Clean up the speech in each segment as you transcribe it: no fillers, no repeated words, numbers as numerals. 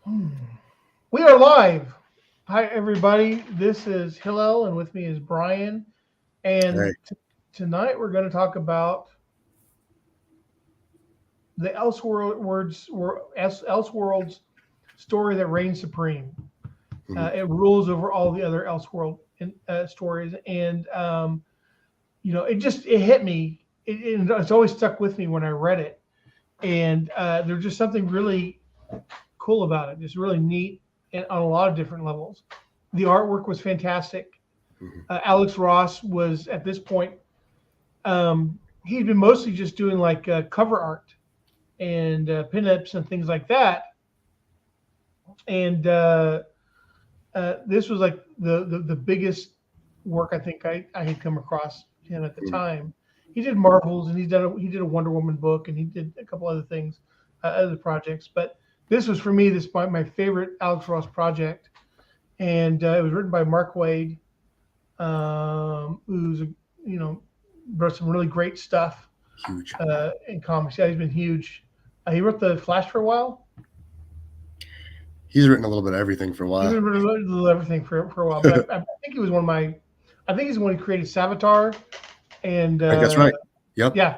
Hmm. We are live. Hi, everybody. This is Hillel, and with me is Brian. Hey, And tonight we're going to talk about the Elseworlds story that reigns supreme. mhm. It rules over all the other stories, and it hit me. It's always stuck with me when I read it, and there's just something really cool about it. Just really neat and on a lot of different levels. The artwork was fantastic. Mhm. Alex Ross was at this point. He'd been mostly just doing like cover art and pinups and things like that. And this was like the biggest work I think I had come across him at the Mhm. time. He did Marvels and he did a Wonder Woman book and he did a couple other things, other projects. But this was for me my favorite Alex Ross project, and it was written by Mark Wade, who's wrote some really great stuff Huge. in comics. Yeah, he's been huge. He wrote the Flash for a while. He's written a little bit of everything for a He's while. been writing a little everything for a while. But I think he was one of my. I think he's the one who created Savitar, and I think that's right. Yep. yeah,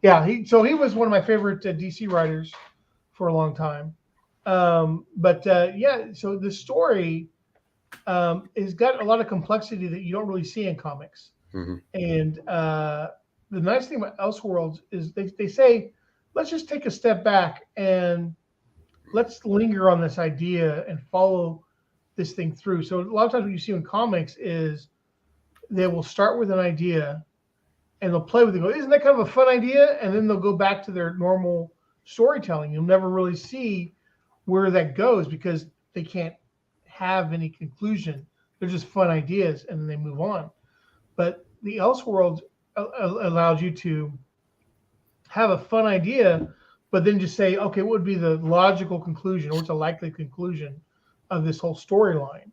yeah. He was one of my favorite DC writers for a long time. But yeah, so the story has got a lot of complexity that you don't really see in comics. Hmm. And the nice thing about Elseworlds is they say, let's just take a step back and let's linger on this idea and follow this thing through. So a lot of times what you see in comics is they will start with an idea and they'll play with it. Go, isn't that kind of a fun idea? And then they'll go back to their normal storytelling. You'll never really see where that goes because they can't have any conclusion. They're just fun ideas, and then they move on. But the Elseworlds allows you to have a fun idea, but then just say, okay, what would be the logical conclusion, or what's a likely conclusion of this whole storyline?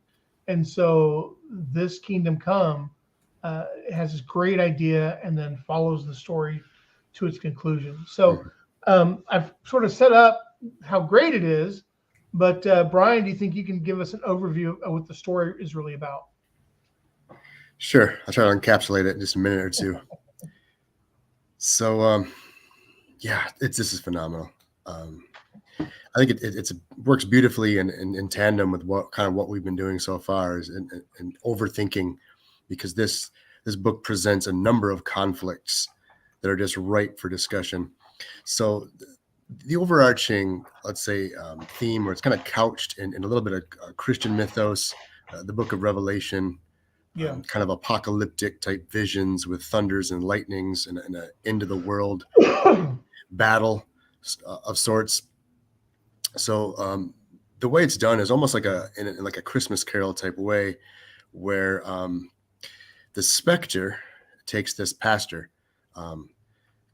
And so this Kingdom Come has this great idea, and then follows the story to its conclusion. So Hmm. I've sort of set up how great it is, but Brian, do you think you can give us an overview of what the story is really about? Sure. I'll try to encapsulate it in just a minute or two. So, yeah, this is phenomenal. Um, I think it works beautifully in tandem with what we've been doing so far is in overthinking, because this book presents a number of conflicts that are just ripe for discussion. So the overarching, let's say, theme, where it's kind of couched in a little bit of Christian mythos, the Book of Revelation, Yeah. kind of apocalyptic type visions with thunders and lightnings and an end of the world battle of sorts. So the way it's done is almost like in like a Christmas Carol type way, where the specter takes this pastor, um,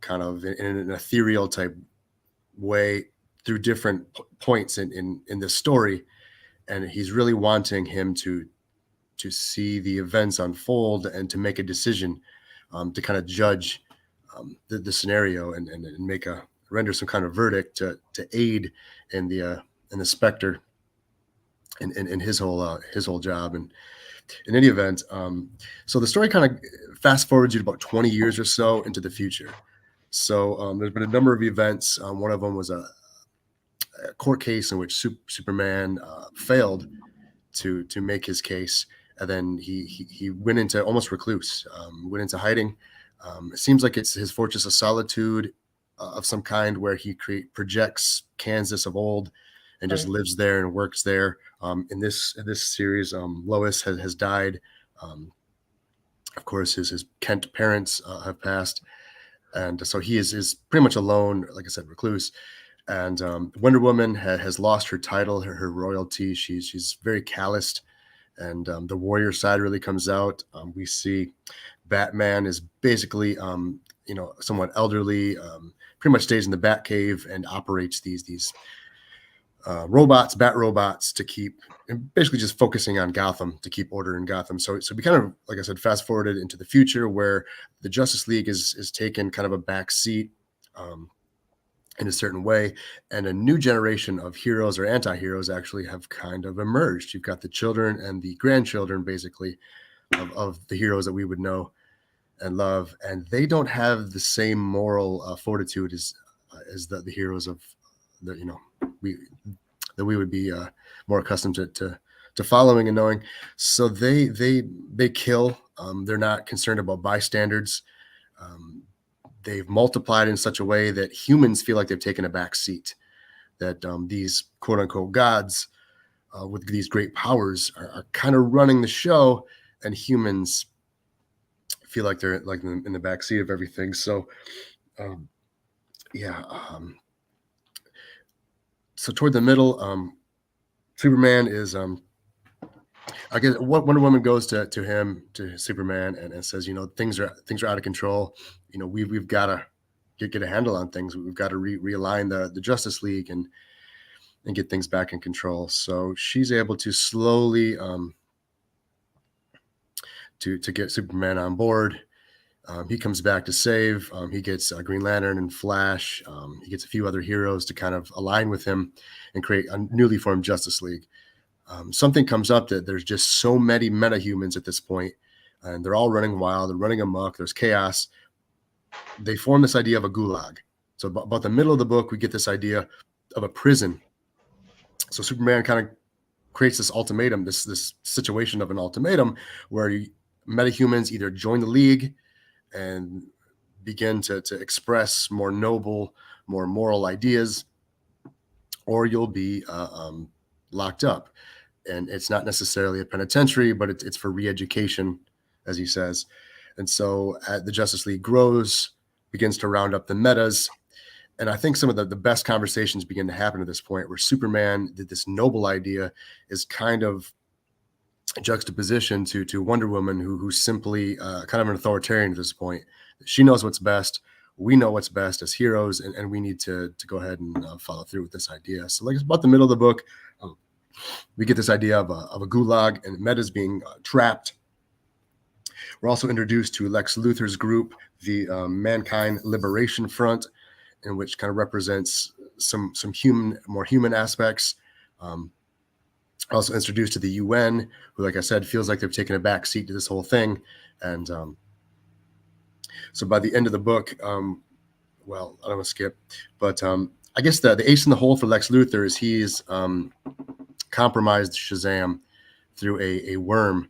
kind of in an ethereal type way through different points in the story, and he's really wanting him to see the events unfold and to make a decision, to kind of judge the scenario and make a render some kind of verdict to aid in the specter in his whole job. And in any event, so the story kind of fast forwards you to about 20 years or so into the future. So there's been a number of events. One of them was a court case in which Superman failed to make his case, and then he went into almost recluse, went into hiding. It seems like it's his fortress of solitude of some kind, where he projects Kansas of old and just Right. lives there and works there. In this series, Lois has died. Um, of course, his Kent parents have passed, and so he is pretty much alone. Like I said, recluse. And Wonder Woman has lost her title, her royalty. She's very calloused, and the warrior side really comes out. We see Batman is basically somewhat elderly, pretty much stays in the Batcave and operates these bat robots, to keep, and basically just focusing on Gotham, to keep order in Gotham. So we kind of, like I said, fast forwarded into the future, where the Justice League is taken kind of a back seat. Um, in a certain way, and a new generation of heroes or anti-heroes actually have kind of emerged. You've got the children and the grandchildren, basically, of the heroes that we would know and love, and they don't have the same moral fortitude as the heroes of the we that we would be more accustomed to following and knowing. So they kill. They're not concerned about bystanders. They've multiplied in such a way that humans feel like they've taken a back seat. That these quote unquote gods with these great powers are kind of running the show, and humans feel like they're like in the back seat of everything. So, yeah. So toward the middle, Superman is I guess Wonder Woman goes to him, to Superman, and says, things are out of control. We've got to get a handle on things. We've got to realign the Justice League and get things back in control. So she's able to slowly to get Superman on board. He comes back to save. He gets Green Lantern and Flash. He gets a few other heroes to kind of align with him and create a newly formed Justice League. Something comes up that there's just so many metahumans at this point, and they're all running wild. They're running amok. There's chaos. They form this idea of a gulag. So about the middle of the book, we get this idea of a prison. So Superman kind of creates this ultimatum, this situation of an ultimatum where metahumans either join the League and begin to express more noble, more moral ideas, or you'll be locked up. And it's not necessarily a penitentiary, but it's for re-education, as he says. And so the Justice League grows, begins to round up the metas. And I think some of the best conversations begin to happen at this point, where Superman did this noble idea is kind of juxtaposition to Wonder Woman, who's simply kind of an authoritarian at this point. She knows what's best. We know what's best as heroes, and we need to go ahead and follow through with this idea. So, like, it's about the middle of the book. We get this idea of a gulag and metas being trapped. We're also introduced to Lex Luthor's group, the Mankind Liberation Front, in which kind of represents some more human aspects. Also introduced to the UN, who, like I said, feels like they've taken a back seat to this whole thing. And so by the end of the book, well, I don't want to skip, but I guess the ace in the hole for Lex Luthor is he's compromised Shazam through a worm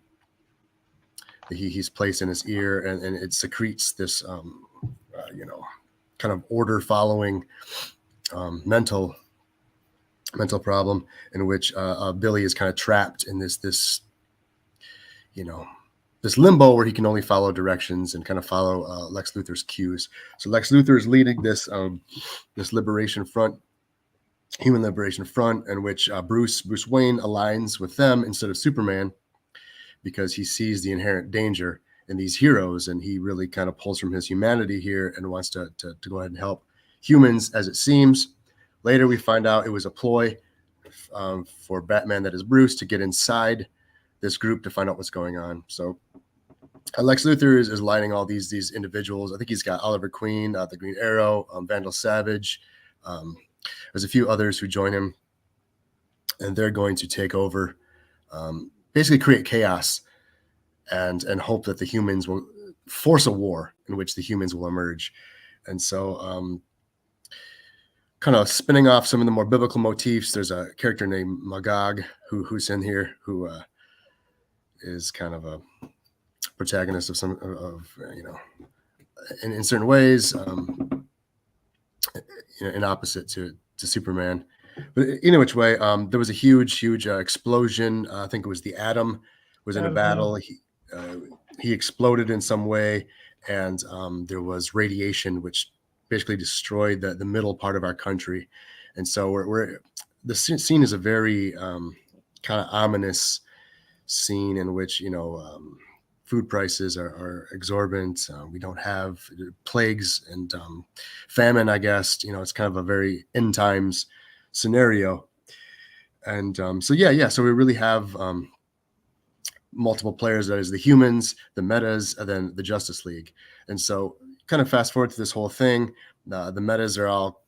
that he's placed in his ear, and it secretes this, kind of order following mental problem, in which Billy is kind of trapped in this limbo where he can only follow directions and kind of follow Lex Luthor's cues. So Lex Luthor is leading this liberation front, human liberation front, in which Bruce Wayne aligns with them instead of Superman, because he sees the inherent danger in these heroes, and he really kind of pulls from his humanity here and wants to go ahead and help humans, as it seems. Later, we find out it was a ploy for Batman, that is Bruce, to get inside this group to find out what's going on. So Lex Luthor is lining all these individuals. I think he's got Oliver Queen, the Green Arrow, Vandal Savage. There's a few others who join him, and they're going to take over, basically create chaos and hope that the humans will force a war in which the humans will emerge. And so kind of spinning off some of the more biblical motifs, there's a character named Magog who's in here, who is kind of a protagonist of some of in certain ways, in opposite to Superman. But in which way, there was a huge explosion. I think it was the Atom was in a battle. He exploded in some way, and there was radiation which basically destroyed the middle part of our country. And so the scene is a very kind of ominous scene in which food prices are exorbitant. We don't have plagues and famine, I guess. It's kind of a very end times scenario. And so we really have multiple players. That is the humans, the metas, and then the Justice League. And so kind of fast forward to this whole thing. The metas are all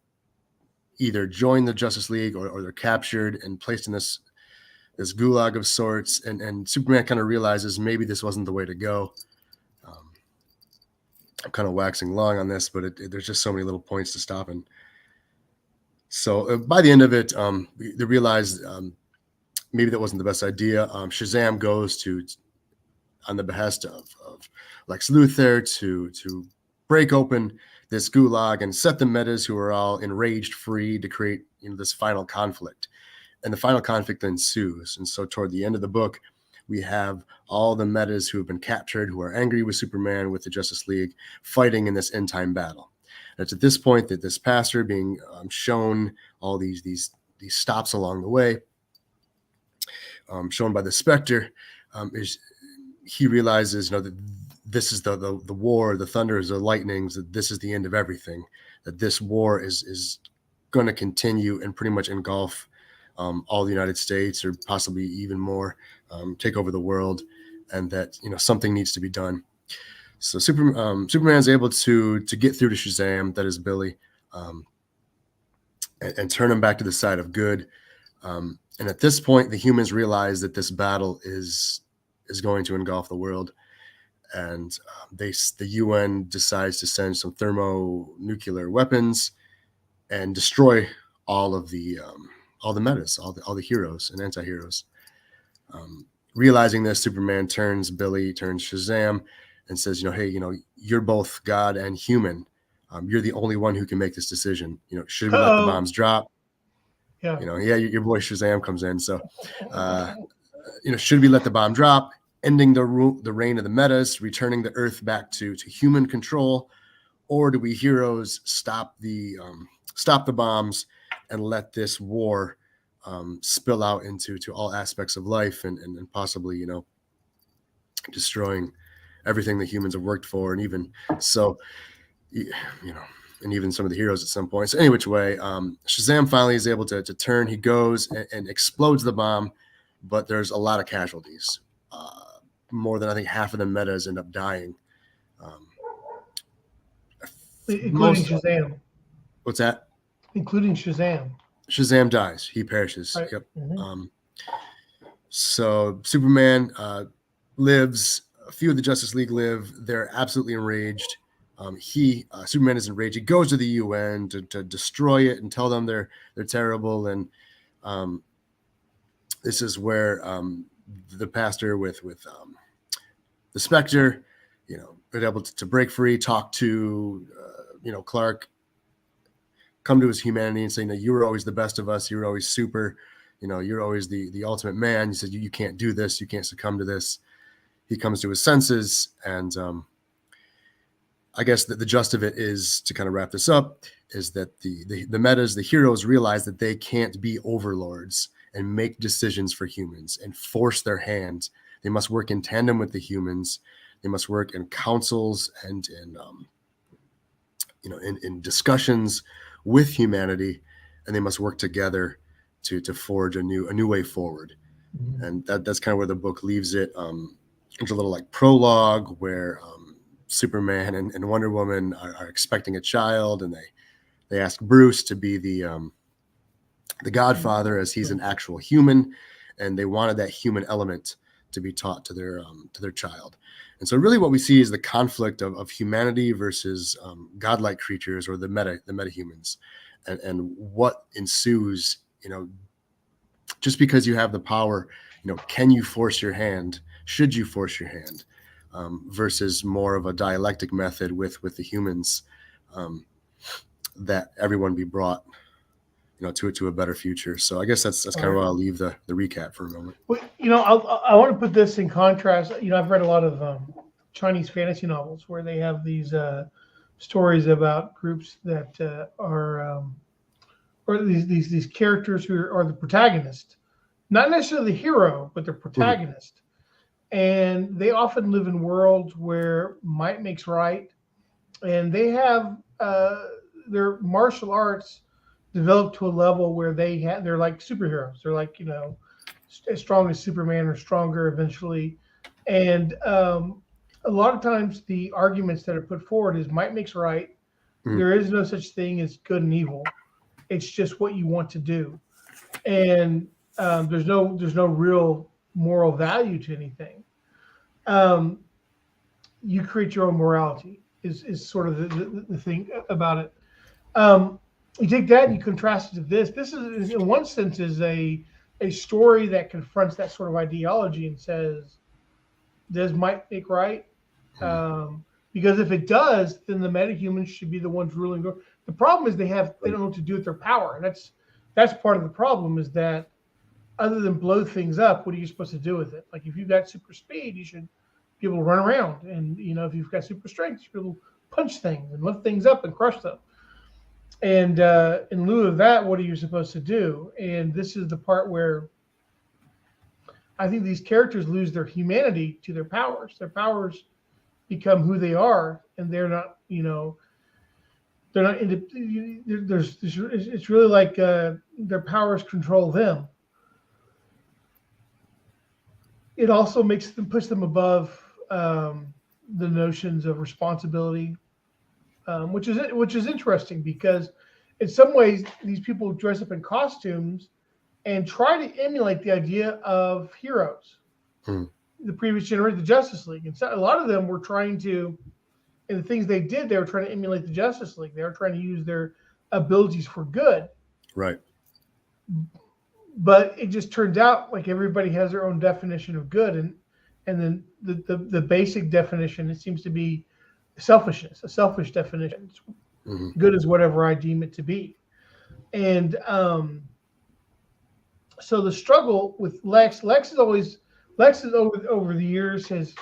either join the Justice League or they're captured and placed in this gulag of sorts. And Superman kind of realizes maybe this wasn't the way to go. I'm kind of waxing long on this, but there's just so many little points to stop. And so by the end of it, they realize maybe that wasn't the best idea. Shazam goes on the behest of Lex Luthor to break open this gulag and set the metas, who are all enraged, free, to create this final conflict. And the final conflict ensues. And so toward the end of the book, we have all the metas who have been captured, who are angry with Superman, with the Justice League, fighting in this end-time battle. And it's at this point that this pastor, being shown all these stops along the way, shown by the Spectre, he realizes, that this is the war, the thunders, the lightnings, that this is the end of everything, that this war is going to continue and pretty much engulf all the United States, or possibly even more, take over the world, and that something needs to be done. So Superman's able to get through to Shazam, that is Billy, and turn him back to the side of good. And at this point, the humans realize that this battle is going to engulf the world, and the UN decides to send some thermonuclear weapons and destroy all the metas, all the heroes and anti-heroes. Realizing this, Superman turns Shazam and says, hey, you're both God and human. You're the only one who can make this decision. Should we let the bombs drop? Yeah. Your boy Shazam comes in. So, should we let the bomb drop, ending the reign of the metas, returning the Earth back to human control, or do we heroes stop the bombs and let this war spill out into all aspects of life, and possibly destroying everything that humans have worked for, and even so, and even some of the heroes at some point. So any which way, Shazam finally is able to turn. He goes and explodes the bomb, but there's a lot of casualties. More than, I think, half of the metas end up dying. Including Shazam. What's that? Including Shazam. Shazam dies. He perishes. Right. Yep. Mm-hmm. So Superman lives. A few of the Justice League live. They're absolutely enraged. Superman is enraged. He goes to the UN to destroy it and tell them they're terrible. And this is where the pastor with the Spectre, been able to break free, talk to Clark, come to his humanity and say, you were always the best of us. You were always super. You're always the ultimate man. You said you can't do this. You can't succumb to this. He comes to his senses, and I guess that the gist of it is, to kind of wrap this up, is that the metas, the heroes, realize that they can't be overlords and make decisions for humans and force their hand. They must work in tandem with the humans. They must work in councils and in discussions with humanity, and they must work together to forge a new way forward. Mm-hmm. And that's kind of where the book leaves it. There's a little prologue where Superman and Wonder Woman are expecting a child, and they ask Bruce to be the godfather, as he's an actual human, and they wanted that human element to be taught to their child. And so really what we see is the conflict of humanity versus godlike creatures, or the meta humans, and what ensues, just because you have the power, can you force your hand? Should you force your hand? Versus more of a dialectic method with the humans, that everyone be brought, to a better future. So I guess that's kind of where I'll leave the recap for a moment. Well, I want to put this in contrast. I've read a lot of Chinese fantasy novels where they have these stories about groups that are, or these characters who are the protagonist, not necessarily the hero, but the protagonist. Mm-hmm. And they often live in worlds where might makes right, and they have their martial arts developed to a level where they're like superheroes. They're like as strong as Superman or stronger eventually. And a lot of times the arguments that are put forward is might makes right. Mm-hmm. There is no such thing as good and evil, It's just what you want to do, and there's no real moral value to anything. Um, you create your own morality is sort of the thing about it. Um, you take that and you contrast it to this. This is in one sense is a story that confronts that sort of ideology and says, does might make right? Mhm. Because if it does, then the metahumans should be the ones ruling. The problem is they Right. don't know what to do with their power. That's part of the problem is that other than blow things up, what are you supposed to do with it? Like if you've got super speed, you should be able to run around, and if you've got super strength, you should be able to punch things and lift things up and crush them. And in lieu of that, what are you supposed to do? And this is the part where I think these characters lose their humanity to their powers. Their powers become who they are, and they're not. They're not. It's really like their powers control them. It also makes them push them above the notions of responsibility, which is interesting because in some ways these people dress up in costumes and try to emulate the idea of heroes. Hmm. The previous generation, the Justice League, and so a lot of them were trying to, and the things they did, they were trying to emulate the Justice League. They were trying to use their abilities for good, Right. but it just turns out like everybody has their own definition of good, and then the basic definition it seems to be selfishness, a selfish definition. Hmm. Good is whatever I deem it to be, and so the struggle with Lex is over the years has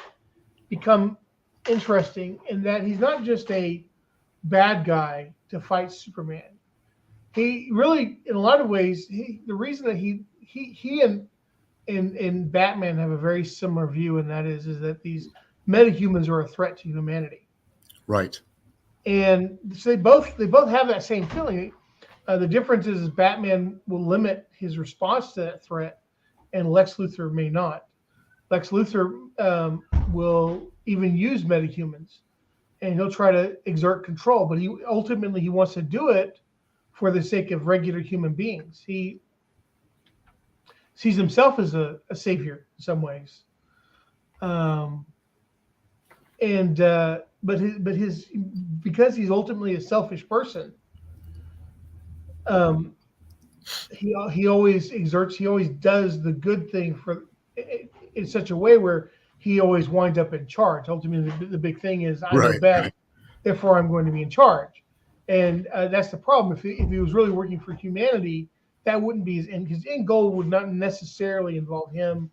become interesting in that he's not just a bad guy to fight Superman. He really, in a lot of ways, the reason that he and Batman have a very similar view, and that is that these metahumans are a threat to humanity, Right. and so they both have that same feeling. The difference is Batman will limit his response to that threat, and Lex Luthor may not. Lex Luthor will even use metahumans, and he'll try to exert control, but he wants to do it for the sake of regular human beings. He sees himself as a savior in some ways, um, and but his because he's ultimately a selfish person. Um, he always does the good thing for in such a way where he always winds up in charge. Ultimately, the big thing is I know Right. best, therefore I'm going to be in charge, and that's the problem. If he was really working for humanity, that wouldn't be his end. His end goal would not necessarily involve him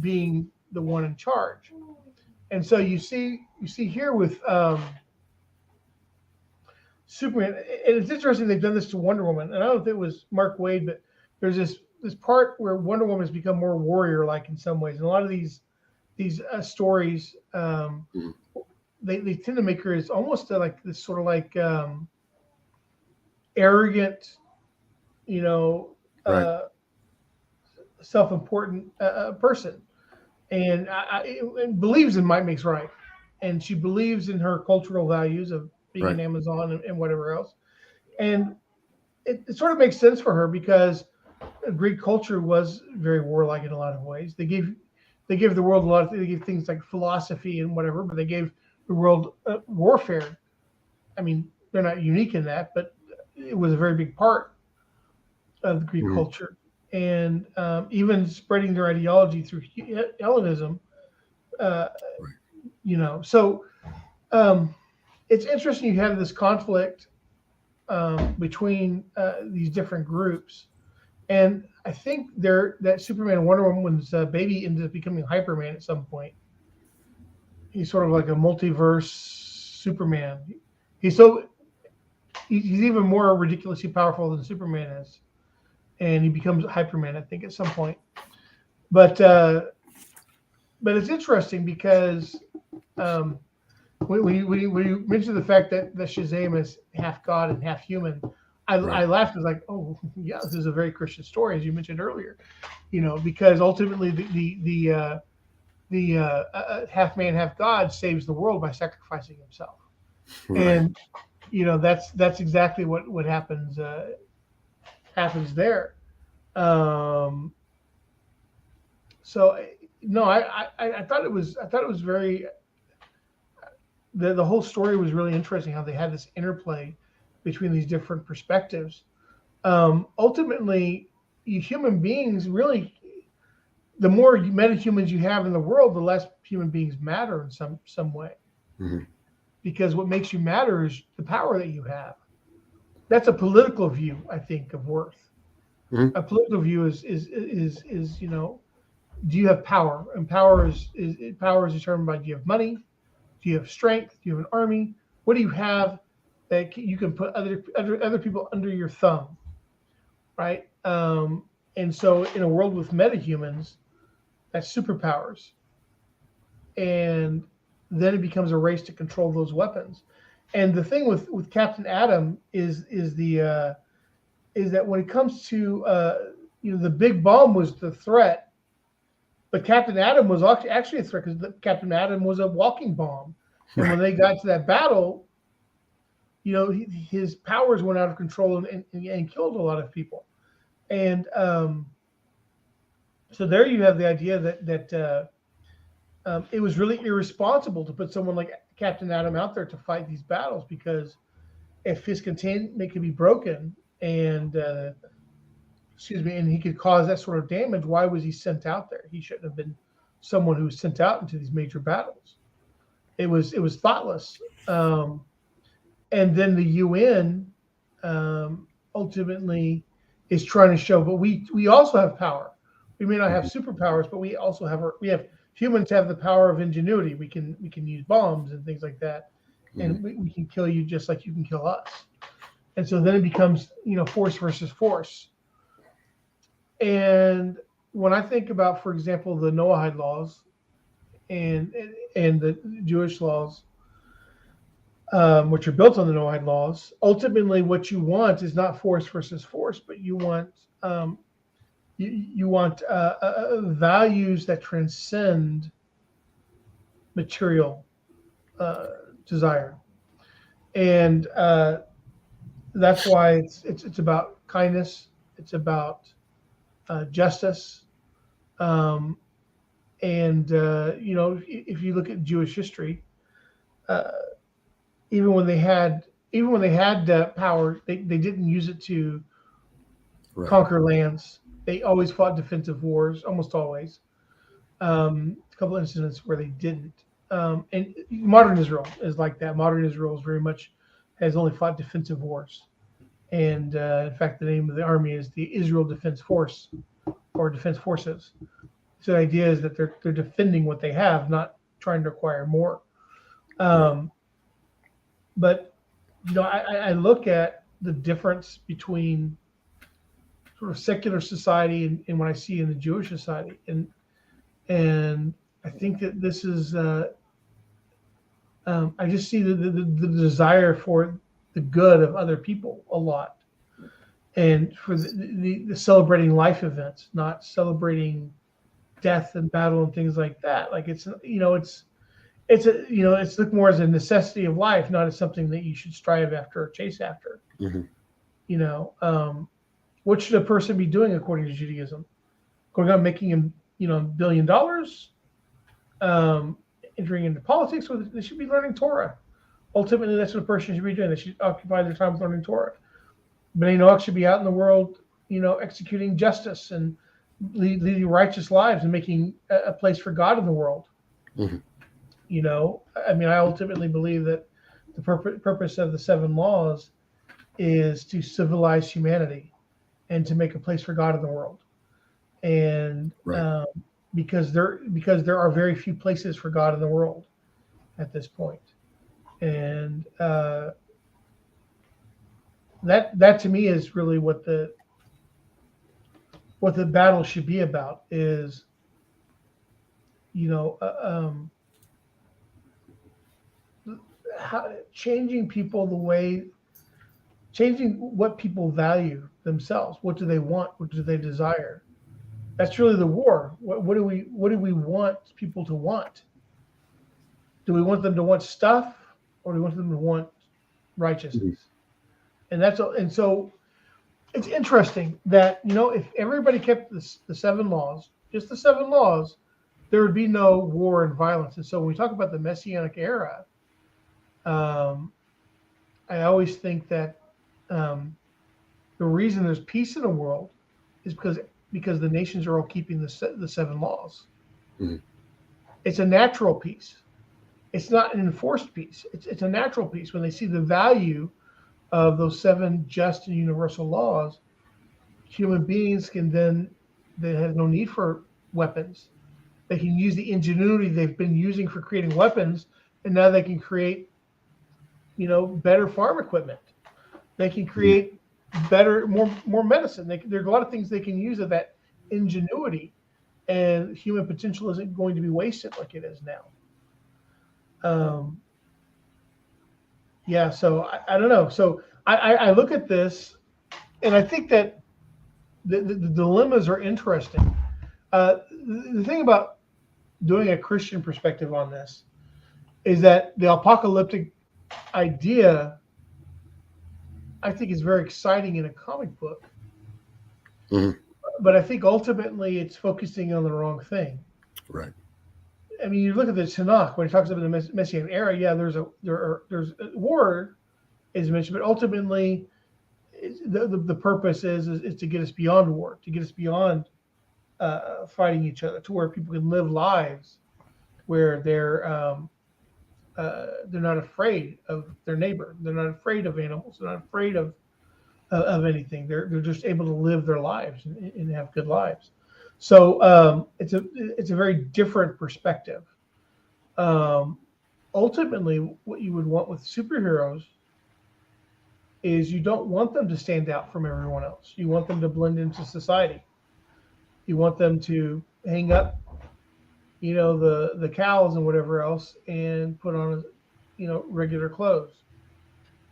being the one in charge. And so you see here with Superman, and it's interesting they've done this to Wonder Woman. And I don't know if it was Mark Waid, but there's this part where Wonder Woman has become more warrior like in some ways. And a lot of these stories, Mhm. they tend to make her as almost like this sort of like arrogant, you know, Right. uh, self-important person, and and believes in might makes right, and she believes in her cultural values of being Right. an Amazon and whatever else, and it sort of makes sense for her because Greek culture was very warlike in a lot of ways. They gave the world a lot of they gave things like philosophy and whatever, but they gave the world warfare. I mean, they're not unique in that, but it was a very big part of the Greek Mhm. culture, and even spreading their ideology through Hellenism. Uh, Right. So um, it's interesting you have this conflict between these different groups, and I think that Superman and Wonder Woman's baby ended up becoming Hyperman at some point. He's sort of like a multiverse Superman. He's so he's even more ridiculously powerful than Superman is, and he becomes Hyperman, I think, at some point. But but it's interesting because um, when you mentioned the fact that Shazam is half God and half human, I Right. laughed. I was like, oh yeah, this is a very Christian story, as you mentioned earlier. Because ultimately the half man, half God saves the world by sacrificing himself, Right. and that's exactly what happens. happens there. Um, so no, I thought it was very the whole story was really interesting how they had this interplay between these different perspectives. Ultimately, you human beings really, the more metahumans you have in the world, the less human beings matter in some way. Mhm. Because what makes you matter is the power that you have. That's a political view, I think, of worth. Mhm. A political view is do you have power? And power is determined by, do you have money? Do you have strength? Do you have an army? What do you have that you can put other people under your thumb, right? And so in a world with metahumans, that's superpowers, and then it becomes a race to control those weapons. And the thing with Captain Atom is that when it comes to the big bomb was the threat, but Captain Atom was actually a threat because Captain Atom was a walking bomb. And when Right. they got to that battle, his powers went out of control and killed a lot of people. And so there you have the idea that it was really irresponsible to put someone like Captain Atom out there to fight these battles, because if his containment could be broken and and he could cause that sort of damage, why was he sent out there? He shouldn't have been someone who was sent out into these major battles. It was thoughtless. And then the UN ultimately is trying to show, but we also have power. We may not have Mhm. superpowers, but we have humans have the power of ingenuity. We can use bombs and things like that, Mhm. and we can kill you just like you can kill us. And so then it becomes force versus force. And when I think about, for example, the Noahide laws and and the Jewish laws, which are built on the Noahide laws, ultimately what you want is not force versus force, but um, you want values that transcend material uh, desire, and that's why it's about kindness, it's about justice, um, and if you look at Jewish history, uh, even when they had power, they didn't use it to Right. conquer lands. They always fought defensive wars, almost always. A couple of incidents where they didn't. And modern Israel is like that. Modern Israel is very much has only fought defensive wars. And in fact, the name of the army is the Israel Defense Force or Defense Forces. So the idea is that they're defending what they have, not trying to acquire more. Right. Um, but I look at the difference between sort of secular society and what I see in the Jewish society, and I think that this is I just see the desire for the good of other people a lot, and for the celebrating life events, not celebrating death and battle and things like that. Like it's looked more as a necessity of life, not as something that you should strive after or chase after. Mhm. You know, what should a person be doing according to Judaism? Going out and making him $1 billion, um, entering into politics, or they should be learning Torah. Ultimately, that's what a person should be doing. They should occupy their time with learning Torah. Bnei Noach should be out in the world, executing justice and leading righteous lives and making a place for God in the world. Mhm. I mean, I ultimately believe that the purpose of the seven laws is to civilize humanity and to make a place for God in the world. And Right. because there are very few places for God in the world at this point, and that to me is really what the battle should be about is you know how, changing what people value themselves. What do they want? What do they desire? That's really the war. What do we want people to want? Do we want them to want stuff, or do we want them to want Mhm. righteousness? And so it's interesting that if everybody kept the seven laws, just the seven laws, there would be no war and violence. And so when we talk about the Messianic era, um, I always think that um, the reason there's peace in the world is because the nations are all keeping the seven laws. Mhm. It's a natural peace. It's not an enforced peace. It's a natural peace when they see the value of those seven just and universal laws. Human beings can then they have no need for weapons. They can use the ingenuity they've been using for creating weapons, and now they can create better farm equipment. They can Mhm. create better, more medicine. There's a lot of things they can use of that ingenuity, and human potential isn't going to be wasted like it is now. Um, yeah, so I don't know. So I look at this, and I think that the dilemmas are interesting. The thing about doing a Christian perspective on this is that the apocalyptic idea, I think, is very exciting in a comic book, Mhm. but I think ultimately it's focusing on the wrong thing. Right. I mean, you look at the Tanakh when it talks about the Messianic era. Yeah, there's a war is mentioned, but ultimately the purpose is to get us beyond war, to get us beyond fighting each other, to where people can live lives where they're not afraid of their neighbor, they're not afraid of animals, they're not afraid of anything. They're just able to live their lives and have good lives. So it's a very different perspective. Um, Ultimately, what you would want with superheroes is you don't want them to stand out from everyone else. You want them to blend into society. You want them to hang up, the cows and whatever else, and put on, regular clothes.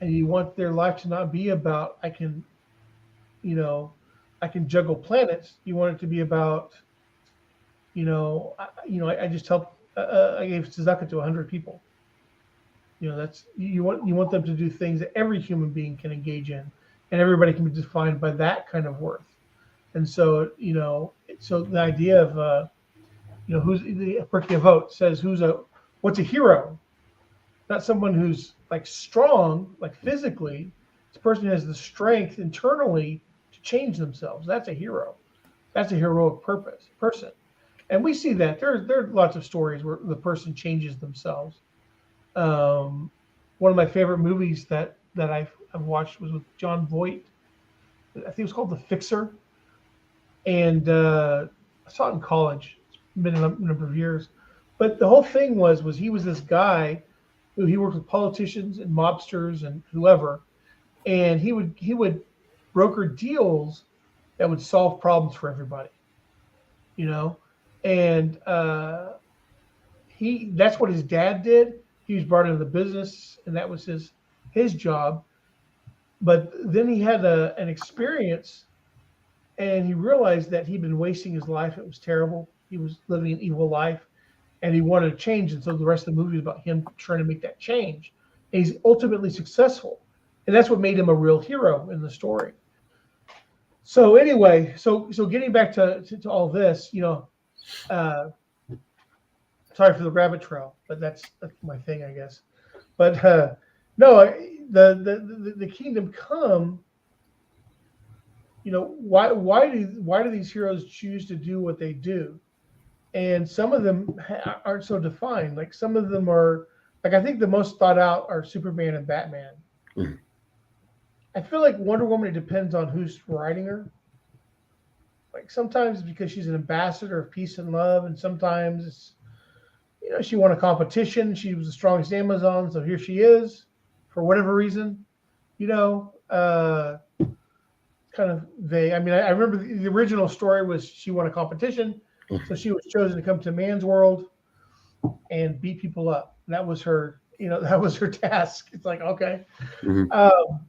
And you want their life to not be about you know, I can juggle planets. You want it to be about, I just helped. I gave tzedakah to 100 people. That's you want them to do things that every human being can engage in, and everybody can be defined by that kind of worth. And so, so the idea of who's the Perky vote says what's a hero? Not someone who's like strong, like physically. It's a person who has the strength internally to change themselves. That's a hero. That's a heroic person. And we see that there are lots of stories where the person changes themselves. Um, One of my favorite movies that I've watched was with John Voight. I think it was called The Fixer, and I saw it in college. It's been a number of years, but the whole thing was he was this guy who he worked with politicians and mobsters and whoever, and he would broker deals that would solve problems for everybody, you know, and he that's what his dad did. He was brought into the business, and that was his job. But then he had an experience, and he realized that he'd been wasting his life. It was terrible. He was living an evil life, and he wanted to change. And so the rest of the movie is about him trying to make that change. And he's ultimately successful, and that's what made him a real hero in the story. So anyway, so getting back to all this, uh, sorry for the rabbit trail, but that's my thing, I guess. But no, the kingdom come. Why do these heroes choose to do what they do? And some of them aren't so defined. Like some of them are, like I think the most thought out are Superman and Batman. Mhm. I feel like Wonder Woman, it depends on who's writing her. Like sometimes because she's an ambassador of peace and love, and sometimes she won a competition. She was the strongest Amazon, so here she is for whatever reason. Kind of vague. I mean, I remember the original story was she won a competition, so she was chosen to come to man's world and beat people up. And that was her, that was her task. It's like, okay. Mhm. Um,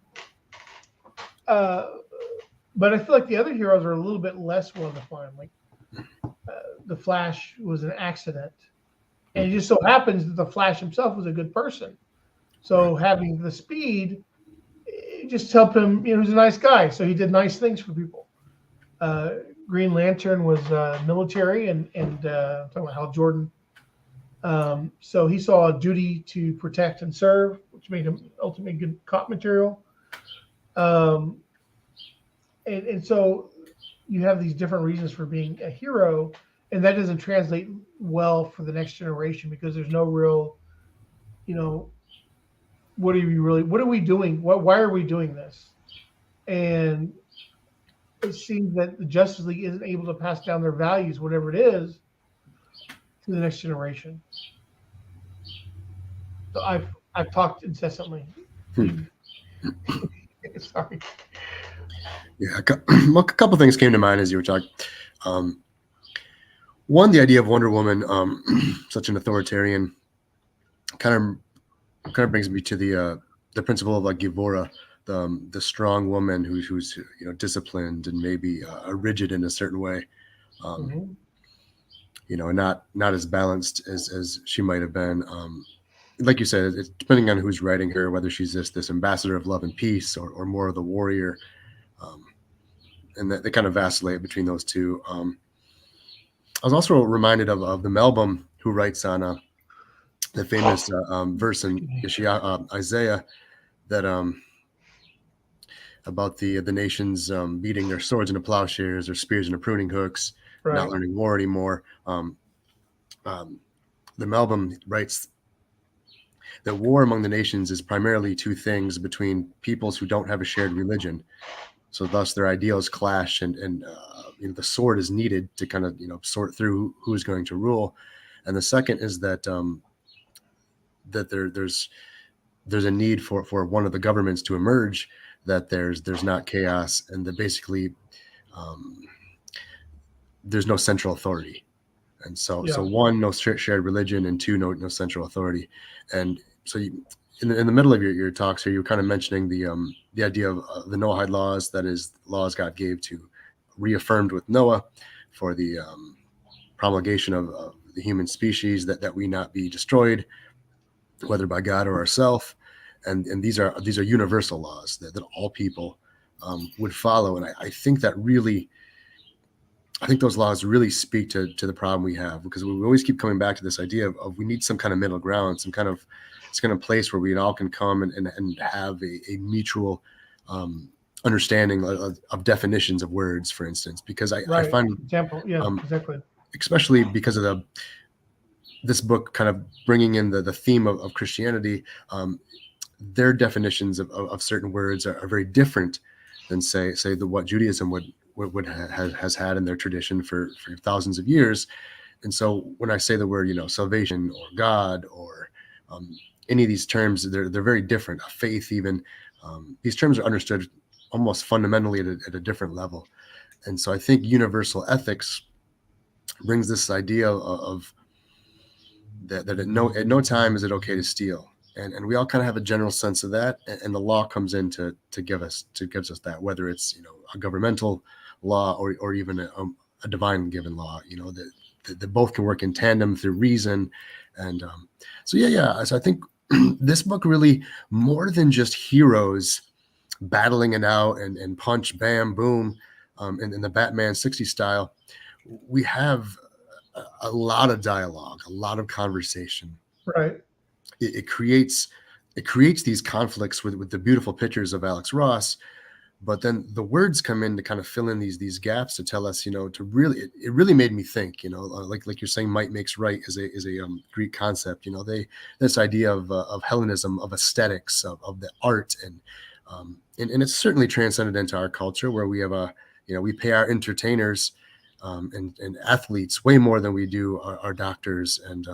uh, but I feel like the other heroes are a little bit less well defined. Like the Flash was an accident, and it just so happens that the Flash himself was a good person. Right. So having the speed, it just helped him. He was a nice guy, so he did nice things for people. Uh, Green Lantern was military, and I'm talking about Hal Jordan. So he saw a duty to protect and serve, which made him ultimately good cop material. Um, and so you have these different reasons for being a hero, and that doesn't translate well for the next generation because there's no real, you know, what are we doing? Why are we doing this? And it seems that the Justice League isn't able to pass down their values, whatever it is, to the next generation. So I've talked incessantly. Sorry. Yeah, well, a couple things came to mind as you were talking. One, the idea of Wonder Woman, such an authoritarian, kind of brings me to the principle of like Givora, the strong woman who's disciplined and maybe rigid in a certain way, Mm-hmm. Not as balanced as she might have been. Like you said, it's depending on who's writing her, whether she's this ambassador of love and peace or more of the warrior, and that they kind of vacillate between those two. I was also reminded of the Melbum who writes on the famous verse in Isaiah that about the nations beating their swords into plowshares, their spears into pruning hooks, Right. not learning war anymore. The Melbum writes that war among the nations is primarily two things between peoples who don't have a shared religion. So thus their ideals clash, and the sword is needed to kind of sort through who is going to rule. And the second is that that there's a need for one of the governments to emerge, that there's not chaos, and that basically there's no central authority. And so one, no shared religion, and two, no central authority. And so in the middle of your talks here, you were kind of mentioning the idea of the Noahide laws, that is, laws God gave to reaffirmed with Noah for the promulgation of the human species, that we not be destroyed, whether by God or ourselves. And these are universal laws that all people would follow. And I think that really, I think those laws really speak to the problem we have, because we always keep coming back to this idea of we need some kind of middle ground, some kind of place where we all can come and have a mutual understanding of definitions of words, for instance, because I find example, exactly, especially because of this book kind of bringing in the theme of Christianity, their definitions of certain words are very different than say what Judaism has had in their tradition for thousands of years. And so when I say the word, salvation or God or any of these terms, they're very different. Faith, even, these terms are understood almost fundamentally at a different level. And so I think universal ethics brings this idea of that at no time is it okay to steal. And we all kind of have a general sense of that, and the law comes in to gives us that, whether it's a governmental law or even a divine given law, that both can work in tandem through reason. And so I think this book really, more than just heroes battling it out and punch, bam, boom, in the Batman 60 style, we have a lot of dialogue, a lot of conversation. Right. It creates these conflicts with the beautiful pictures of Alex Ross, but then the words come in to kind of fill in these gaps to tell us, to really, it really made me think, like you're saying, might makes right is a Greek concept. This idea of Hellenism, of aesthetics, of the art, and it's certainly transcended into our culture, where we have we pay our entertainers and athletes way more than we do our doctors and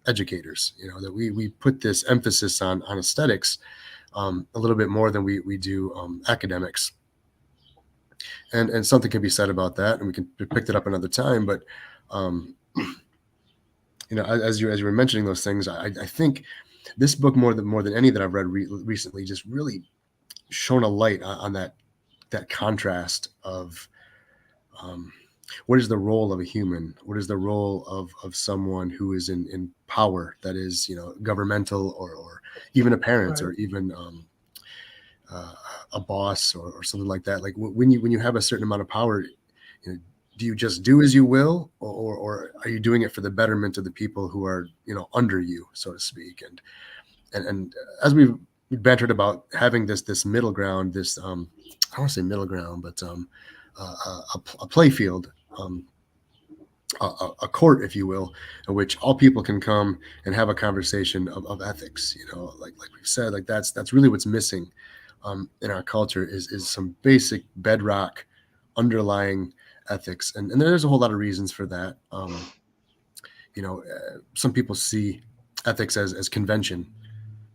educators. That we put this emphasis on aesthetics a little bit more than we do academics. And something can be said about that, and we can pick it up another time. But as you were mentioning those things, I think this book, more than any that I've read recently, just really shone a light on that contrast of what is the role of a human? What is the role of someone who is in power, that is, governmental or even a parent, Right. or even a boss or something like that. Like when you have a certain amount of power, you know, do you just do as you will, or are you doing it for the betterment of the people who are, you know, under you, so to speak? And as we've bantered about having this middle ground, this I don't want to say middle ground, but a play field, a court, if you will, in which all people can come and have a conversation of ethics. You know, like we've said, like that's really what's missing in our culture is some basic bedrock underlying ethics, and there's a whole lot of reasons for that. You know, some people see ethics as convention.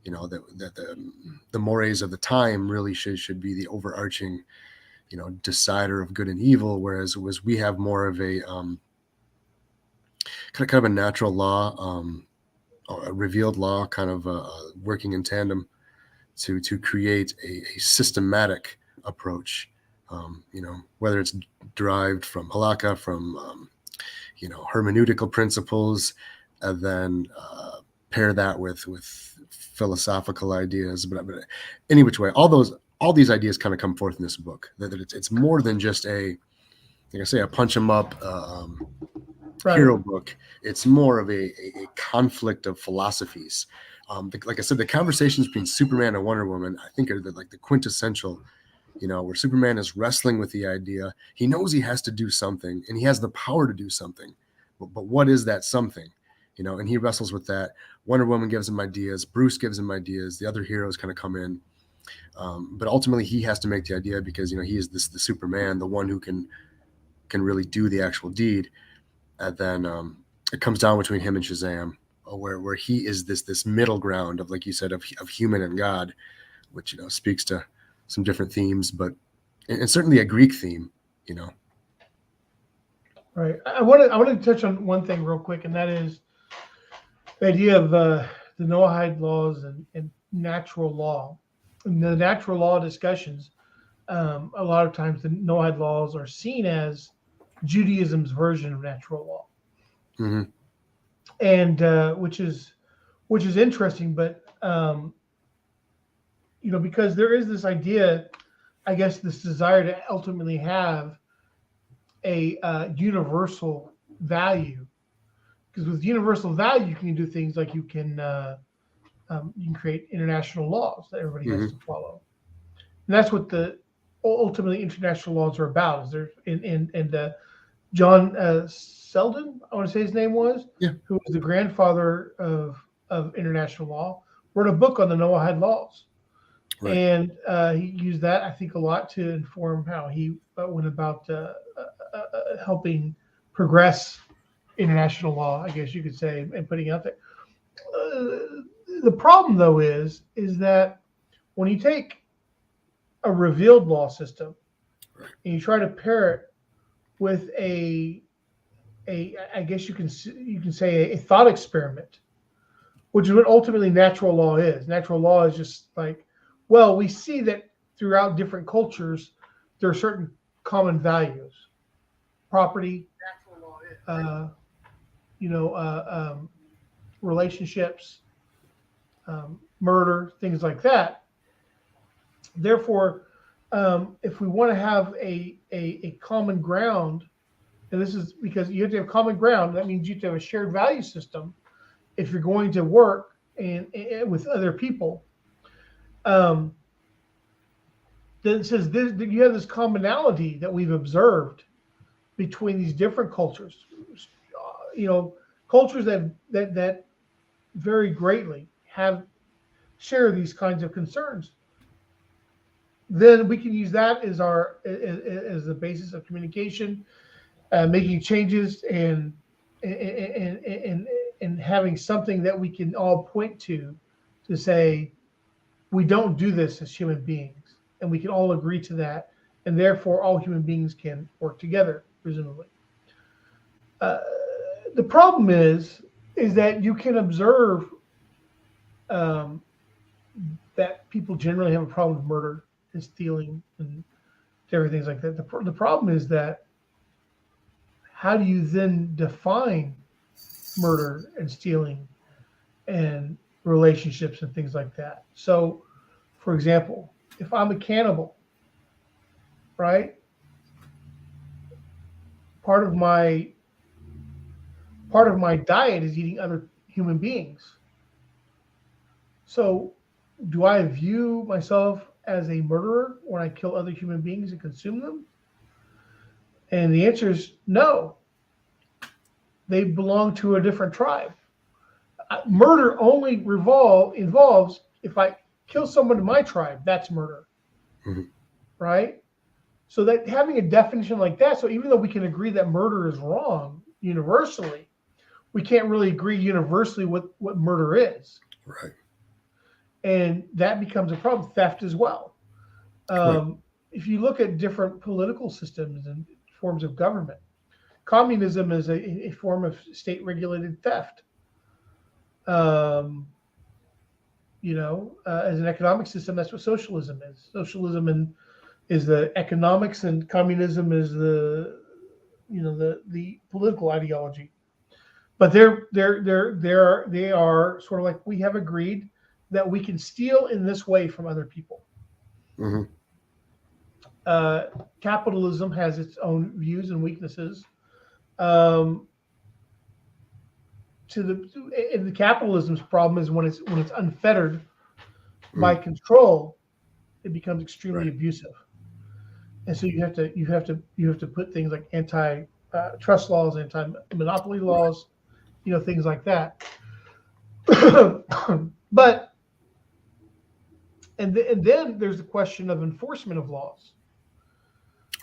You know, that the mores of the time really should be the overarching, you know, decider of good and evil, whereas we have more of a kind of a natural law, or a revealed law, kind of working in tandem to create a systematic approach. You know, whether it's derived from halakha, from you know, hermeneutical principles, and then pair that with philosophical ideas. But any which way, all these ideas kind of come forth in this book. That it's more than just like I say, a punch 'em up Right. hero book. It's more of a conflict of philosophies. Like I said, the conversations between Superman and Wonder Woman, I think, are like the quintessential. You know, where Superman is wrestling with the idea. He knows he has to do something, and he has the power to do something. But what is that something? You know, and he wrestles with that. Wonder Woman gives him ideas. Bruce gives him ideas. The other heroes kind of come in. But ultimately, he has to make the idea because, you know, he is the Superman, the one who can really do the actual deed. And then it comes down between him and Shazam, where he is this middle ground of, like you said, of human and God, which, you know, speaks to some different themes, but and certainly a Greek theme, you know. Right. I wanted to touch on one thing real quick, and that is the idea of the Noahide laws and natural law. In the natural law discussions, a lot of times the Noahide laws are seen as Judaism's version of natural law, Mm-hmm. and which is interesting, but you know, because there is this idea, I guess, this desire to ultimately have a universal value. Because with universal value, you can do things like you can create international laws that everybody has to follow, and that's what the ultimately international laws are about. Is there and John Selden, I want to say his name was, Yeah. who was the grandfather of international law, wrote a book on the Noahide laws. Right. And he used that, I think, a lot to inform how he went about helping progress international law, I guess you could say, and putting it out there. The problem, though, is that when you take a revealed law system and you try to pair it with I guess you can say a thought experiment, which is what ultimately natural law is. Natural law is just like, well, we see that throughout different cultures, there are certain common values, property, you know, relationships, murder, things like that. Therefore, if we want to have a common ground, and this is because you have to have common ground, that means you have to have a shared value system if you're going to work and with other people. Then it says you have this commonality that we've observed between these different cultures. You know, cultures that very greatly share these kinds of concerns. Then we can use that as as the basis of communication, making changes, and having something that we can all point to say we don't do this as human beings, and we can all agree to that, and therefore all human beings can work together, presumably. The problem is that you can observe that people generally have a problem with murder and stealing and different things like that. The problem is that how do you then define murder and stealing and relationships and things like that? So, for example, if I'm a cannibal, right? Part of my diet is eating other human beings. So, do I view myself as a murderer when I kill other human beings and consume them? And the answer is no. They belong to a different tribe. Murder only involves if I kill someone in my tribe, that's murder, Mhm. right? So that having a definition like that, so even though we can agree that murder is wrong universally, we can't really agree universally what murder is. Right. And that becomes a problem. Theft as well. Right. If you look at different political systems and forms of government, communism is a form of state-regulated theft. Um, as an economic system, that's what socialism is. Socialism is the economics, and communism is the political ideology. But they are sort of like, we have agreed that we can steal in this way from other people. Mm-hmm. Capitalism has its own views and weaknesses. And the capitalism's problem is when it's unfettered by control, it becomes extremely Right. abusive. And so you have to put things like anti trust laws, anti monopoly laws, things like that. But and then there's the question of enforcement of laws.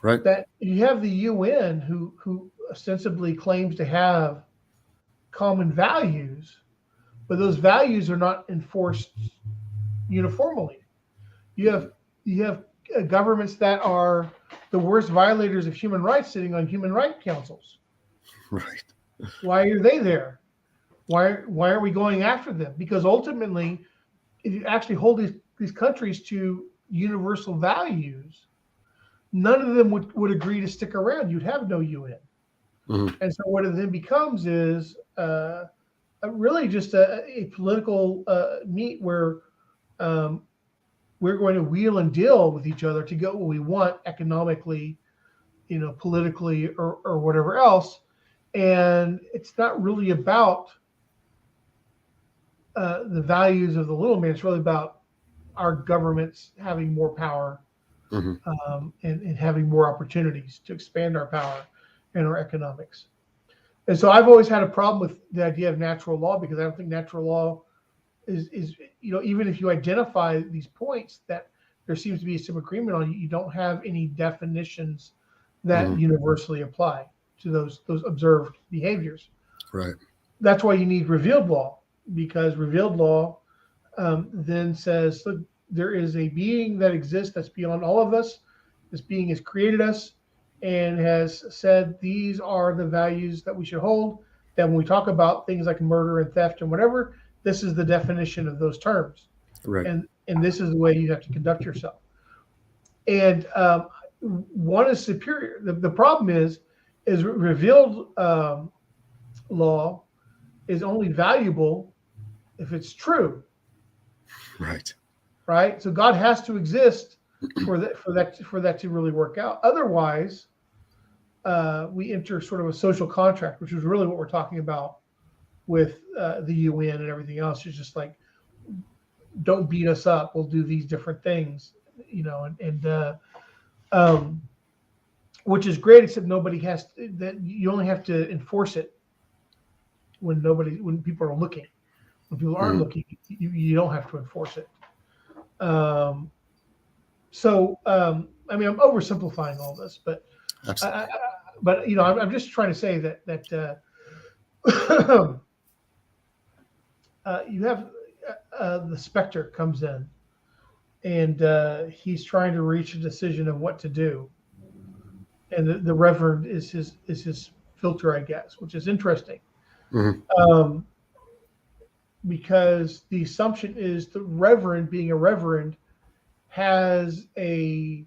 Right. That you have the UN who ostensibly claims to have common values, but those values are not enforced uniformly. You have governments that are the worst violators of human rights sitting on human rights councils. Right. Why are they there? Why are we going after them? Because ultimately, if you actually hold these countries to universal values, none of them would agree to stick around. You'd have no UN. Mm-hmm. And so what it then becomes is really just a political meet where we're going to wheel and deal with each other to get what we want economically, politically, or whatever else. And it's not really about the values of the little man. It's really about our governments having more power, and having more opportunities to expand our power and our economics. And so I've always had a problem with the idea of natural law, because I don't think natural law is even if you identify these points that there seems to be some agreement on, you don't have any definitions that universally apply to those observed behaviors. Right. That's why you need revealed law, because revealed law then says, look, there is a being that exists that's beyond all of us. This being has created us and has said these are the values that we should hold. That when we talk about things like murder and theft and whatever, this is the definition of those terms. Right. And this is the way you have to conduct yourself. And one is superior. The problem is revealed law is only valuable if it's true. Right. Right. So God has to exist for that to really work out. Otherwise, we enter sort of a social contract, which is really what we're talking about with the UN and everything else. It's just like, don't beat us up. We'll do these different things, which is great, except nobody has to, that you only have to enforce it when people are looking. When people aren't looking, you don't have to enforce it. I'm oversimplifying all this, but I'm just trying to say that you have the specter comes in, and he's trying to reach a decision of what to do, and the reverend is his filter, I guess, which is interesting. Because the assumption is the reverend, being a reverend, has a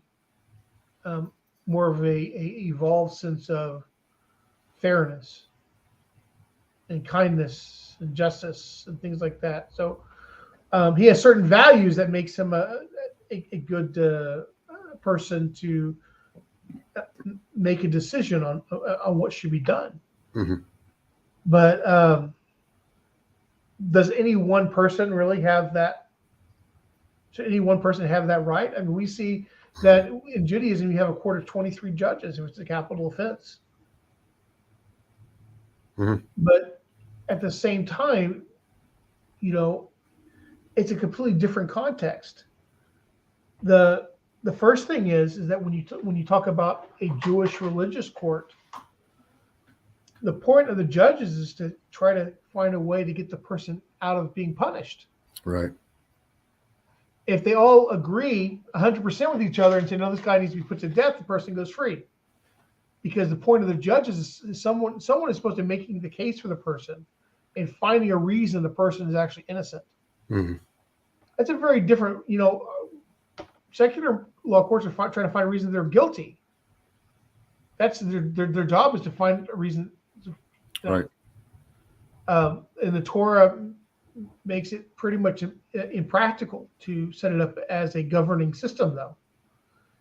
more of a evolved sense of fairness and kindness and justice and things like that. So he has certain values that makes him a good person to make a decision on what should be done. Mm-hmm. But does any one person really have that? Should any one person have that right? I mean, we see that in Judaism, you have a court of 23 judges if it's a capital offense. Mm-hmm. But at the same time, it's a completely different context. The first thing is that when you talk about a Jewish religious court, the point of the judges is to try to find a way to get the person out of being punished. Right. If they all agree 100% with each other and say, no, this guy needs to be put to death, the person goes free. Because the point of the judges is someone is supposed to be making the case for the person and finding a reason the person is actually innocent. Mm-hmm. That's a very different, secular law courts are trying to find a reason they're guilty. That's their job is to find a reason. Right. And the Torah makes it pretty much impractical to set it up as a governing system, though.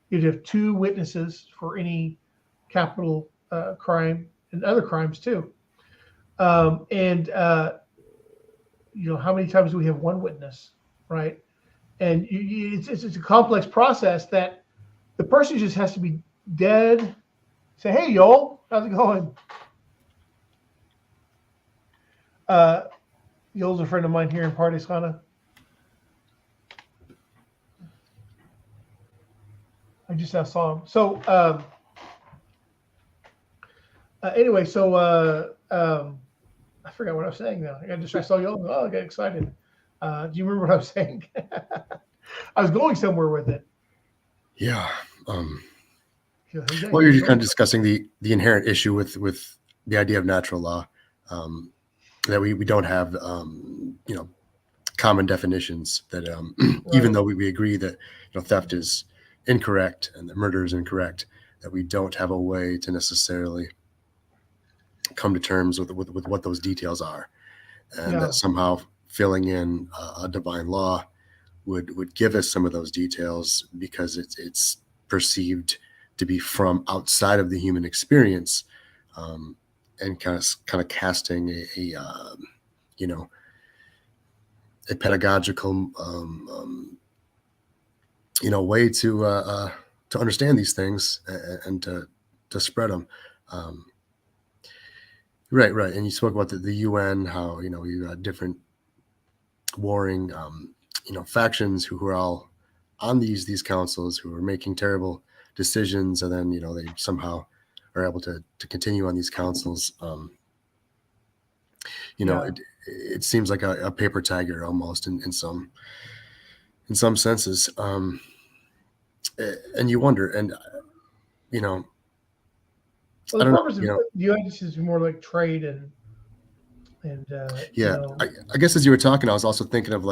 You'd have two witnesses for any capital crime and other crimes too. How many times do we have one witness, right? And it's a complex process that the person just has to be dead. Say, hey, Yoel, how's it going? Yoel's a friend of mine here in Pardes Khana. I just now saw him. So anyway, I forgot what I was saying now. I saw Yoel. Oh, I got excited. Do you remember what I was saying? I was going somewhere with it. Yeah. Well, you're just kind of discussing the inherent issue with the idea of natural law, that we don't have, common definitions that, right. Even though we agree that, theft is incorrect and that murder is incorrect, that we don't have a way to necessarily come to terms with what those details are, and that somehow filling in a divine law would give us some of those details because it's perceived to be from outside of the human experience, and kind of casting a pedagogical way to understand these things and to spread them. Right. And you spoke about the UN, how you got different warring factions who are all on these councils, who are making terrible decisions, and then they somehow are able to continue on these councils. It seems like a paper tiger almost in some senses, and you wonder, and well, the purpose of the UN is more like trade and I guess as you were talking, I was also thinking of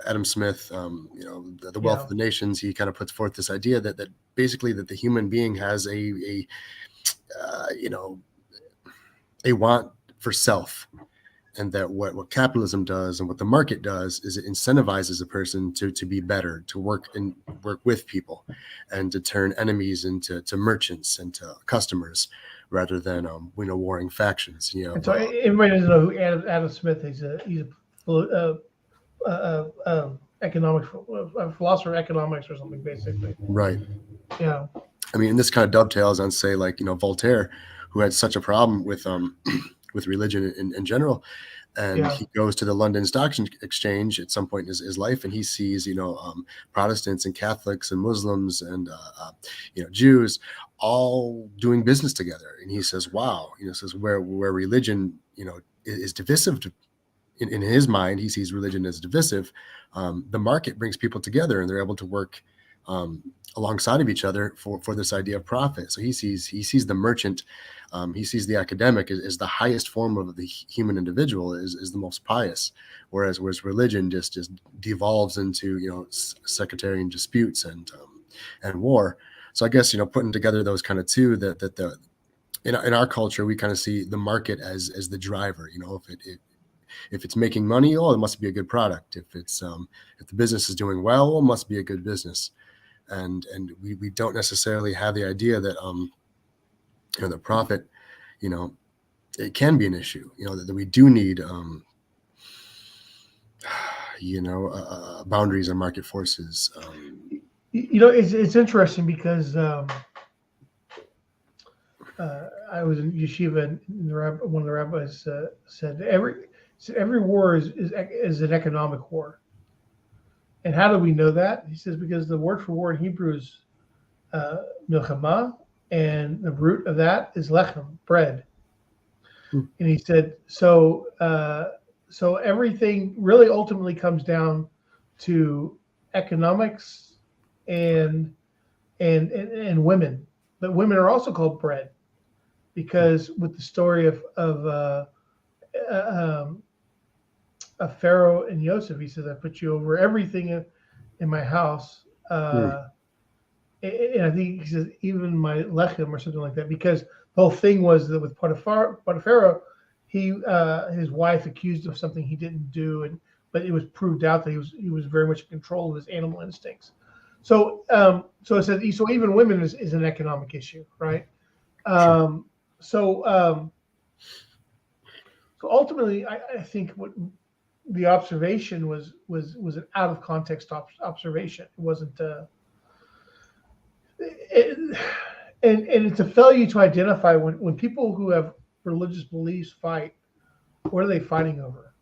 Adam Smith, the Wealth of the Nations. He kind of puts forth this idea that basically that the human being has a want for self, and that what capitalism does and what the market does is it incentivizes a person to be better, to work with people, and to turn enemies into merchants and to customers, rather than warring factions. And so everybody doesn't know who Adam Smith is. He's a philosopher of economics or something, basically. Right. Yeah. I mean, and this kind of dovetails on, say, Voltaire, who had such a problem with religion in general. And he goes to the London Stock Exchange at some point in his life, and he sees, Protestants and Catholics and Muslims and, Jews all doing business together. And he says, wow, says where religion, is divisive in his mind, he sees religion as divisive. The market brings people together and they're able to work alongside of each other for this idea of profit. So he sees the merchant, he sees the academic as the highest form of the human individual, is the most pious, whereas religion just devolves into sectarian disputes and war. So I guess putting together those kind of two, that in our culture we kind of see the market as the driver. If it's making money, it must be a good product. If the business is doing well, it must be a good business. and we don't necessarily have the idea that the profit, it can be an issue. That we do need boundaries and market forces. It's interesting because I was in yeshiva, and one of the rabbis said every war is an economic war. And how do we know that? He says because the word for war in Hebrew is milchama, and the root of that is lechem, bread. And he said so everything really ultimately comes down to economics and women, but women are also called bread, because with the story of Pharaoh and Joseph, he says, "I put you over everything in my house," and I think he says even my lechem or something like that, because the whole thing was that with Pharaoh, his wife accused him of something he didn't do, but it was proved out that he was very much in control of his animal instincts. So it says so even women is an economic issue, right? So ultimately, I think what the observation was an out of context observation. It wasn't, and it's a failure to identify when people who have religious beliefs fight. What are they fighting over?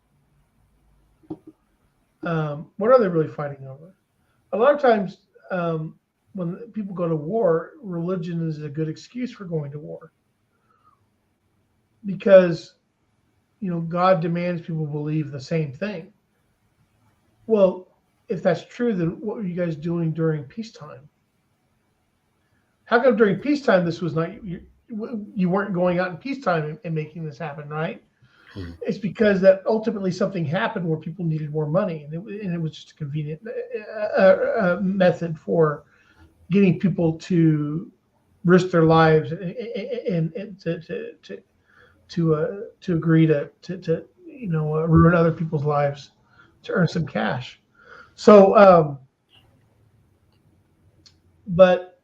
What are they really fighting over? A lot of times, when people go to war, religion is a good excuse for going to war, because God demands people believe the same thing. Well, if that's true, then what were you guys doing during peacetime? How come during peacetime this was not you weren't going out in peacetime and making this happen, right? Mm-hmm. It's because that ultimately something happened where people needed more money, and it was just a convenient method for getting people to risk their lives and to agree to ruin other people's lives to earn some cash. So, but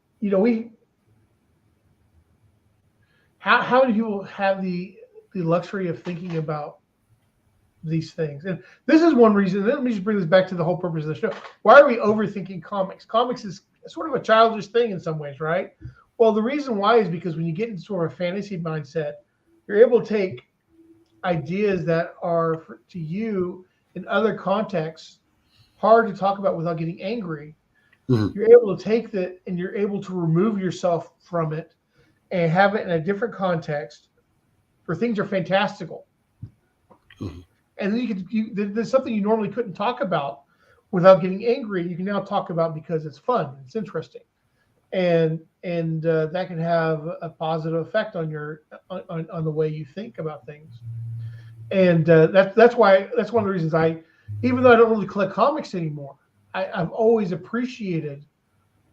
how do people have the luxury of thinking about these things? And this is one reason. Let me just bring this back to the whole purpose of the show. Why are we overthinking comics? Comics is sort of a childish thing in some ways, right? Well, the reason why is because when you get into sort of a fantasy mindset, you're able to take ideas that are to you in other contexts hard to talk about without getting angry. Mm-hmm. You're able to take that and you're able to remove yourself from it and have it in a different context where things are fantastical. Mm-hmm. And then there's something you normally couldn't talk about without getting angry. You can now talk about because it's fun, it's interesting, and that can have a positive effect on the way you think about things. And that's one of the reasons even though I don't really collect comics anymore, I've always appreciated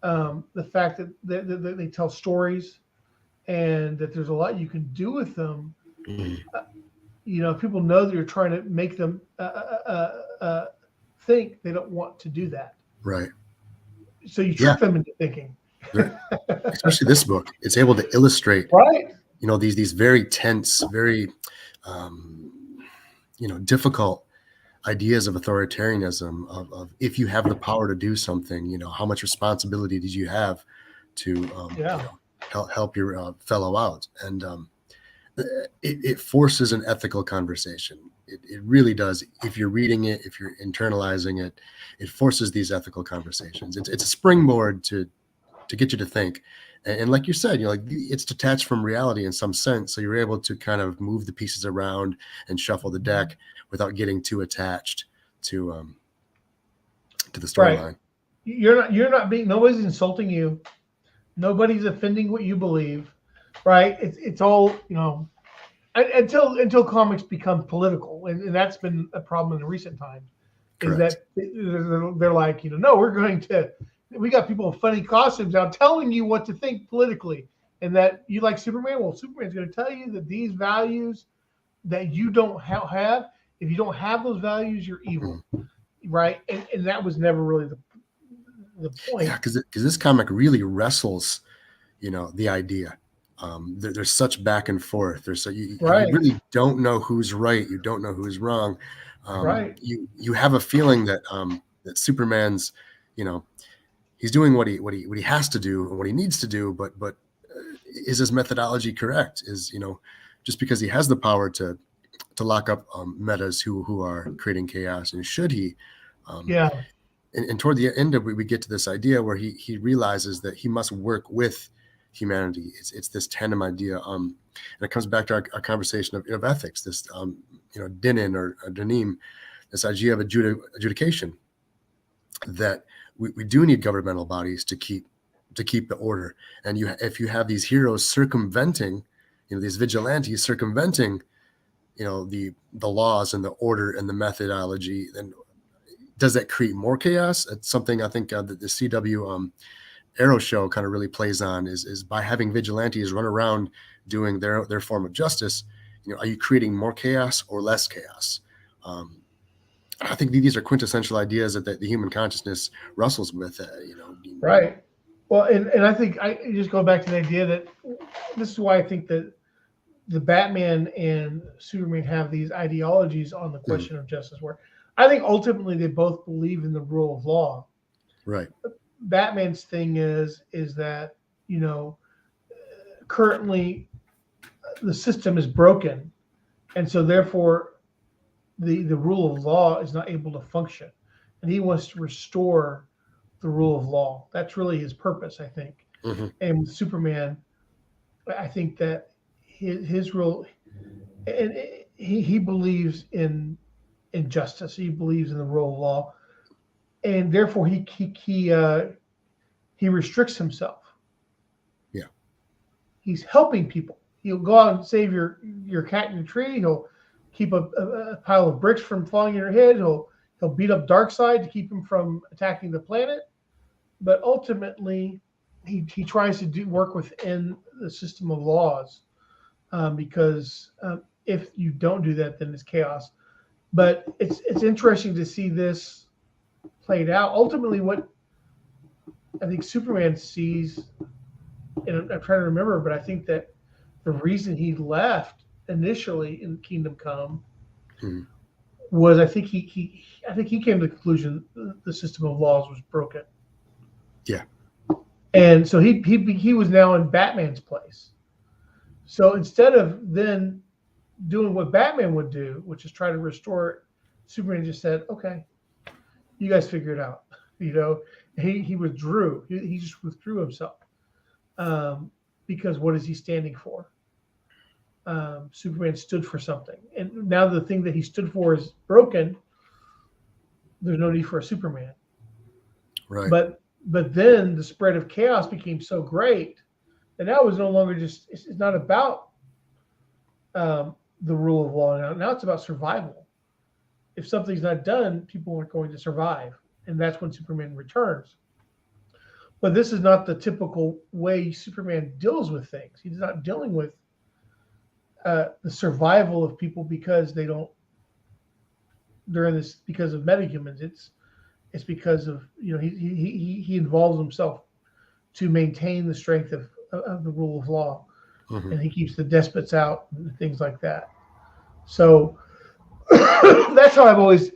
the fact that they tell stories and that there's a lot you can do with them. Mm-hmm. People know that you're trying to make them think they don't want to do that. Right. So you trick them into thinking. Especially this book, it's able to illustrate, right? These very tense, very difficult ideas of authoritarianism. Of if you have the power to do something, how much responsibility did you have to help your fellow out, and it forces an ethical conversation. It really does. If you're reading it, if you're internalizing it, it forces these ethical conversations. It's a springboard to get you to think. And like you said, it's detached from reality in some sense. So you're able to kind of move the pieces around and shuffle the deck without getting too attached to the storyline. Right. You're not being, nobody's insulting you. Nobody's offending what you believe. Right. It's all, until comics become political. And that's been a problem in recent times. Correct. Is that they're like, no, we got people in funny costumes out telling you what to think politically, and that you like Superman. Well, Superman's going to tell you that these values that you don't have, if you don't have those values, you're evil, right? And that was never really the Yeah, point. because this comic really wrestles, the idea. There's such back and forth. There's you Right, really don't know who's right. You don't know who's wrong. right. You have a feeling that Superman's, you know, he's doing what he has to do and what he needs to do, but is his methodology correct? Is just because he has the power to lock up metas who are creating chaos, and should he? Um, Yeah, and toward the end of it, we get to this idea where he realizes that he must work with humanity. It's this tandem idea, and it comes back to our conversation of ethics. This Dinin or Danim, this idea of adjudication, that we do need governmental bodies to keep the order. And if you have these heroes circumventing, these vigilantes circumventing, the laws and the order and the methodology, then does that create more chaos? It's something I think that the CW Arrow show kind of really plays on, is by having vigilantes run around doing their form of justice. Are you creating more chaos or less chaos? I think these are quintessential ideas that the human consciousness wrestles with. right. Well, and I think I just go back to the idea that this is why I think that the Batman and Superman have these ideologies on the Mhm. question of justice, where I think ultimately they both believe in the rule of law. Right. Batman's thing is that currently the system is broken, and so therefore the rule of law is not able to function, and he wants to restore the rule of law. That's really his purpose, I think. Hmm. And with Superman, I think that his rule, and he believes in justice. He believes in the rule of law, and therefore he restricts himself. Yeah. He's helping people. He'll go out and save your cat in your tree. He'll keep a pile of bricks from falling in your head. He'll beat up Darkseid to keep him from attacking the planet. But ultimately, he tries to do work within the system of laws, because if you don't do that, then it's chaos. But it's interesting to see this played out. Ultimately, what I think Superman sees, and I'm trying to remember, but I think that the reason he left initially in Kingdom Come Hmm. was, I think he came to the conclusion the system of laws was broken, Yeah. and so he was now in Batman's place. So instead of then doing what Batman would do, which is try to restore it, Superman just said, "Okay, you guys figure it out." He withdrew. He just withdrew himself, because what is he standing for? Superman stood for something, and now the thing that he stood for is broken. There's no need for a Superman. Right. But then the spread of chaos became so great that now it was no longer just. It's not about the rule of law now. Now it's about survival. If something's not done, people aren't going to survive, and that's when Superman returns. But this is not the typical way Superman deals with things. He's not dealing with the survival of people because they don't during this because of metahumans. It's because of he involves himself to maintain the strength of the rule of law, Hmm. and he keeps the despots out and things like that. So that's how I've always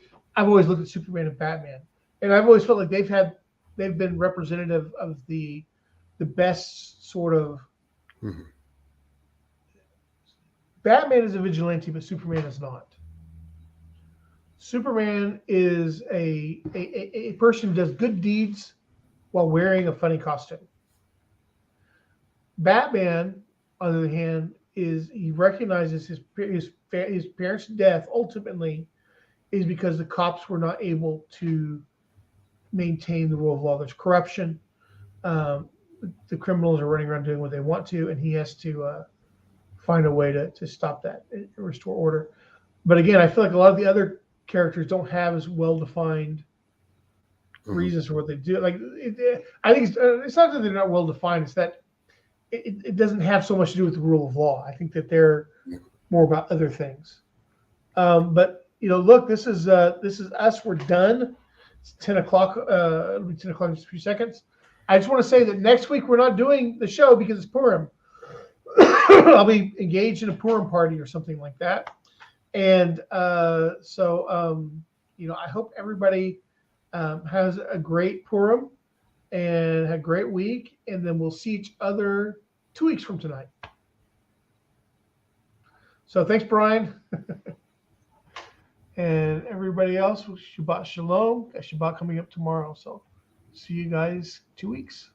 looked at Superman and Batman, and I've always felt like they've been representative of the best sort of. Hmm. Batman is a vigilante, but Superman is not. Superman is a person who does good deeds while wearing a funny costume. Batman, on the other hand, is he recognizes his parents' death ultimately is because the cops were not able to maintain the rule of law. There's corruption. Um, the criminals are running around doing what they want to, and he has to find a way to stop that and restore order. But again, I feel like a lot of the other characters don't have as well defined Hmm. reasons for what they do. I think it's not that they're not well defined; it's that it doesn't have so much to do with the rule of law. I think that they're more about other things. But look, this is us. We're done. It's 10 o'clock. It'll be 10 o'clock in just a few seconds. I just want to say that next week we're not doing the show because it's Purim. I'll be engaged in a Purim party or something like that. And I hope everybody has a great Purim and a great week. And then we'll see each other 2 weeks from tonight. So thanks, Brian. And everybody else, Shabbat Shalom. Got Shabbat coming up tomorrow. So see you guys 2 weeks.